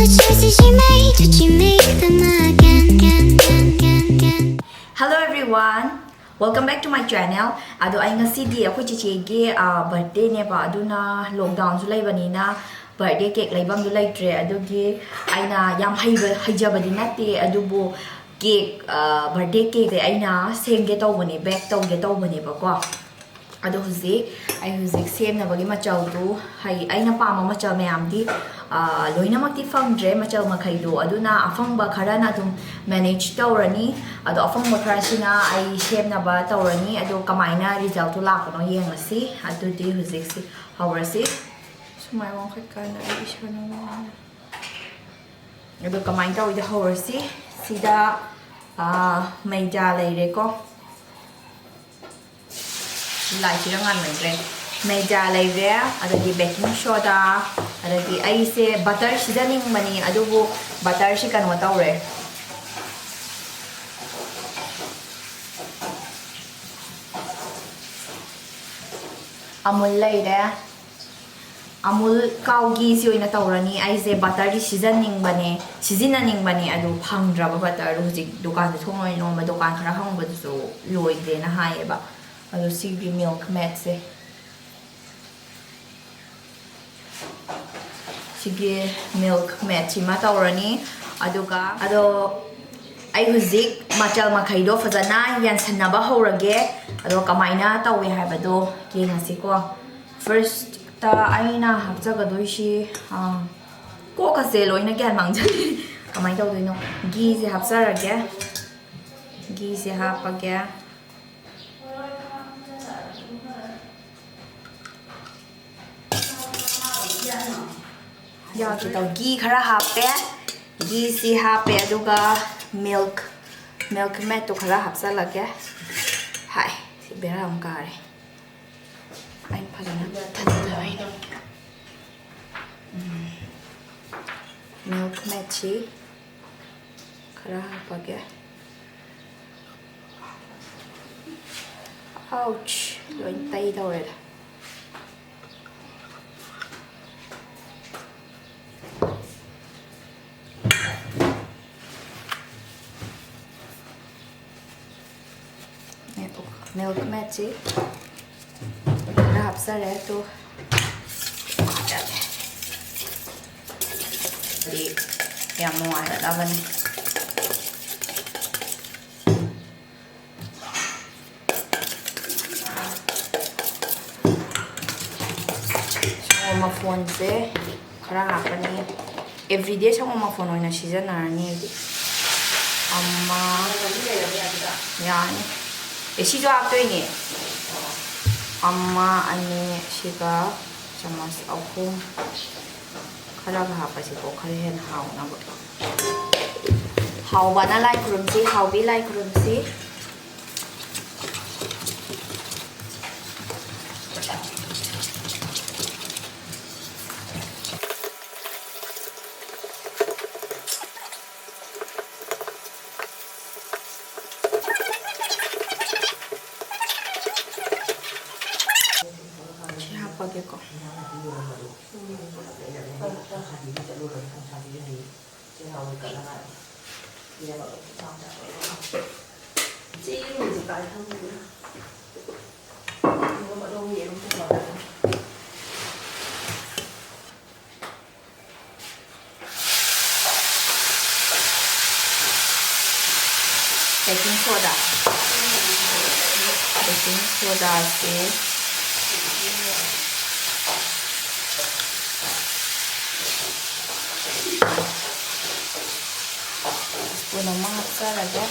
the choices you made, did you make them again? Hello everyone, welcome back to my channel. Ado ay ngasidi ako chichige birthday ne ba aduna lockdown su laibanina birthday cake laibam du laitre adugi aina yam haijabadi nate adubu cake birthday cake aina semge tawbani bake tawge tawbani ba ko ado huzik semna bagi machau du hai aina pama machau mayam di loina makti fangdre machau makhaido aduna afangba kharana dum manage tawrani ado afangba kharasina ai semna ba tawrani ado kamaina result tu lakno yengasi ado di huzik si hawrasi sumai wong khatkana ai ishana ado kamaina tawi da hawrasi sida maida leire ko lại chỉ đang ăn mình đây maida leire adagi baking soda adagi ai se butter seasoning mani adubu butter shi kan wata ure amul leire amul cow ghee si oina tawrani ai se butter seasoning bani adu phangra ba butter hujik dukan thongoi no ma dukan khara hang ba du loi de na hai ba ado sigi milk mat se sigi milk mat chima tawrani aduga ado ai huzik machal makhaido fazana yan sanaba horage ado kamaina tawe habado kengasi ko first ta aina hapjaga doishi ko ka se loina gyan mangjani kamai taw doino ghee se hapsarage ghee se hapage ya kita ghee khara hape ghee si hape aduga milk mat to khara hapsa lage hai si bera am kare ai phajana thadla ai milk mat chi khara hapage ouch loin tai dawre milk mat chi rap sa re to di yang mo ada lawan sama phone se khara hapani everyday sama phone oina season arani amma yani 시조 앞도이니 엄마 아니 시가 정말 없고 가라가 하빠지고 가리hen 하우나 보 하우바나 라이 그rum지 하우비 라이 그rum지 ko baking soda se spoon masa lagi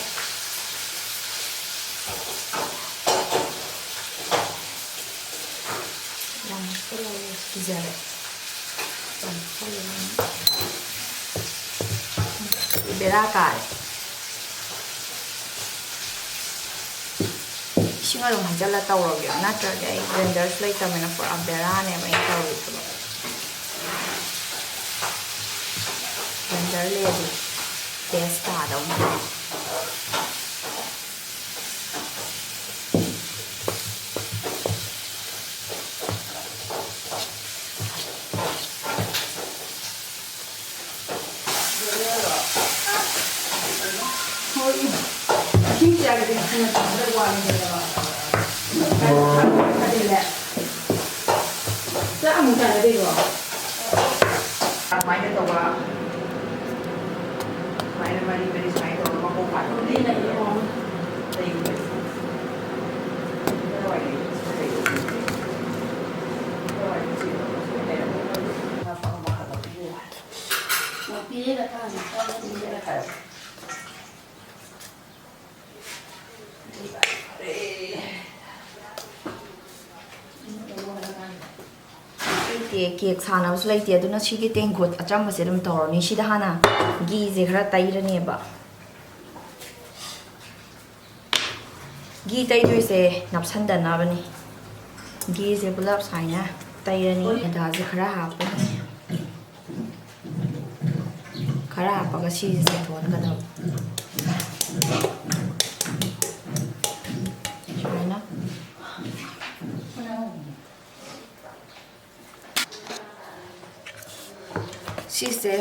yang selalu dijare berakal singa dong hajala tawrog ya na tra dai blender slate tamena for aberane mai tawri to blender le testa dong cake सानबसु लेते अदुना सिगे तेंगोत अचम्बसे दम तौरनी सिदा हाना घी जे खरा तैरनेबा घी तैदुइसे नपसंदनाबनी घी जे पुलाप साइना तैरनी अदा जे खरा हापनी खरा हापगा सिजे थोनगदा साइना सिसे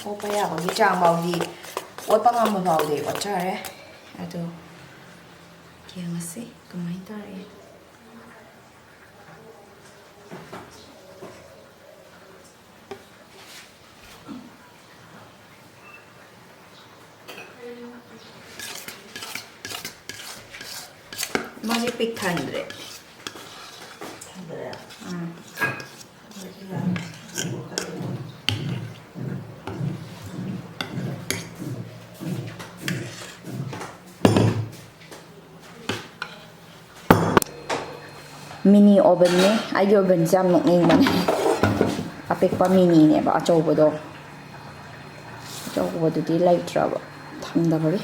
ओपा याबगी चांग बाउदी ओपा ngam बाउदी वचारे अदो केंगसे कमाई तारे माजे पिक थांद्रे मिनी ओवन में आई ओवन से हम नोकनिंग बने अपेक्पा मिनी ने बा अचौबदो अचौबदुदी लाइट्राबा थंदबरे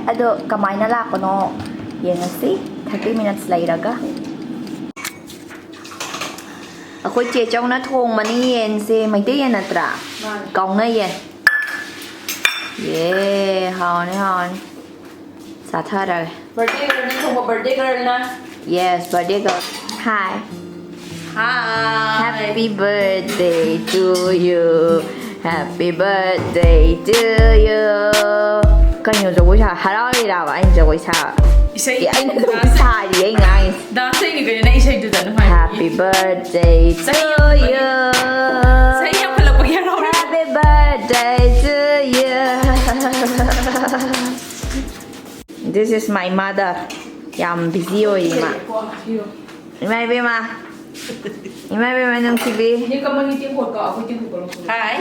अदो कमाइना लापनो येंगसी 30 minutes लेरगा अखोई चेचौना थोंगमनी येनसे मैते येन नत्रा कौना येन ये हाउने हाउने साथारा बर्थडे गर्ल ने थोंगो बर्थडे गर्ल ना yes birthday girl hi happy birthday to you happy birthday to you कहीं जगोई सा हराइराबा आई जगोई सा इसै आई जगोई सारी आई ngai दासै नि गयो ना इसै दुदा न Happy birthday to you सही हम फलक बगिया Rao Happy birthday to you This is my mother yam busy oi ma Imai be ma Imai be ma nang sibi ni kamang itim hot ka aku tim ko Hi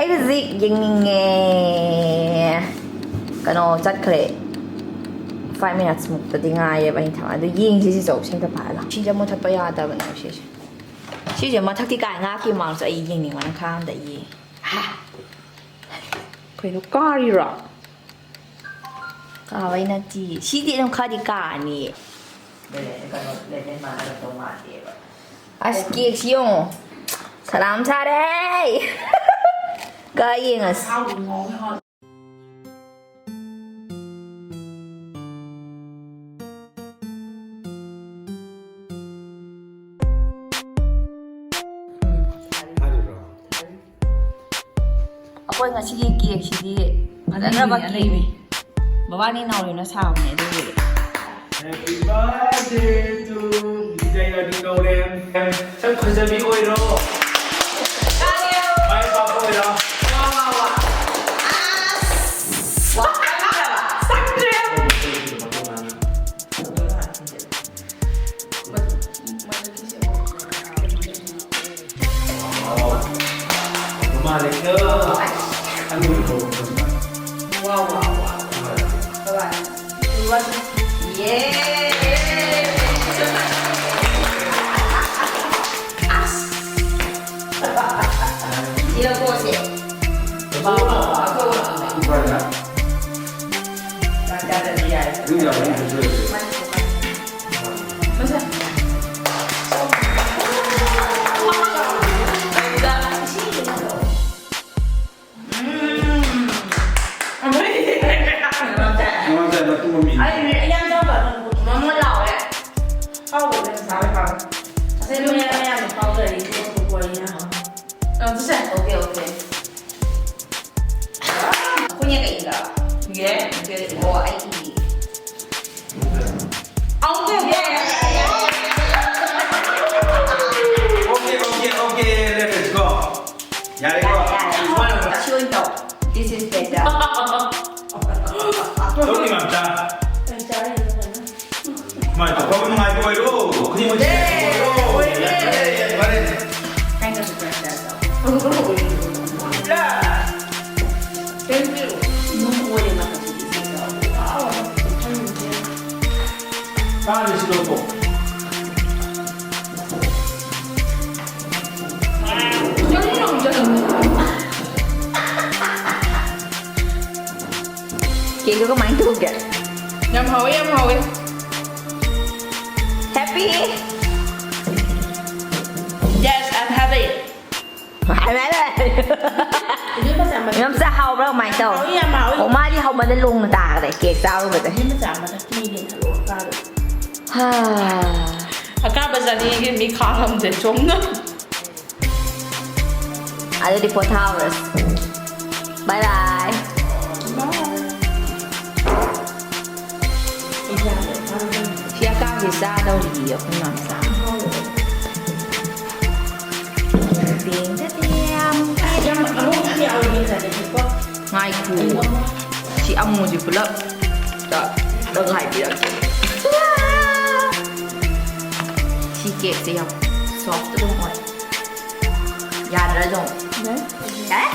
Ai zik ying nge Kano chat kre 5 minutes มุกตะดิง่ายไปทำอะไรยิงที่จะสิ่งที่ผ่านละชิ้นจะมาทับไปยาแต่วันนี้ชิ้นจะมาทักที่กายง่ายกี่มังจะยิงหนึ่งวันข้ามแต่ยี่ฮะเคยนุกก้าดีหรอกาไว้นะจีชิ้นที่ต้องข้าดีกานี่เลยมาแล้วตรงมาเดียวอาสกีชิยงสลามชาเด้ก็ยิงอ่ะ Ako nga sige cake sige. Madala ba cake? Baba ni nauli na sao niya dulu. Happy birthday to Vijay Adinauren. Sang khajami oiro. Mai papa oiro. wow wow wow các bạn luôn yeah dia gosip bawa aku ada dia masa 야래 이거 이거는 chewing top this is better 여기 맞자. 맞아. 거기 좀 알고 이러. 그냥 뭐. 네. 말해. Kind of surprise that. 야. Thank you. 너무 오래 만났어. 빵을 싫어도. chị có mảnh thương kìa Nhâm hối. happy Yes, I'm happy. phải đấy đây Ini masa sama. em sao hậu đó mày sao Hối ya mau. ủa mai đi hậu mà đi luôn người ta để kẹt sao luôn vậy Ini masa sama tapi ini halo kado. Akan besar ni ini mi kalam je jom na. ada di 4 hours bye bye phía cao thì xa đâu thì không làm sao tiếng thế em ngay cù chị ông một gì phụ lấp đó đừng lại đi được chị kệ gì không soft đúng rồi dạ rồi đấy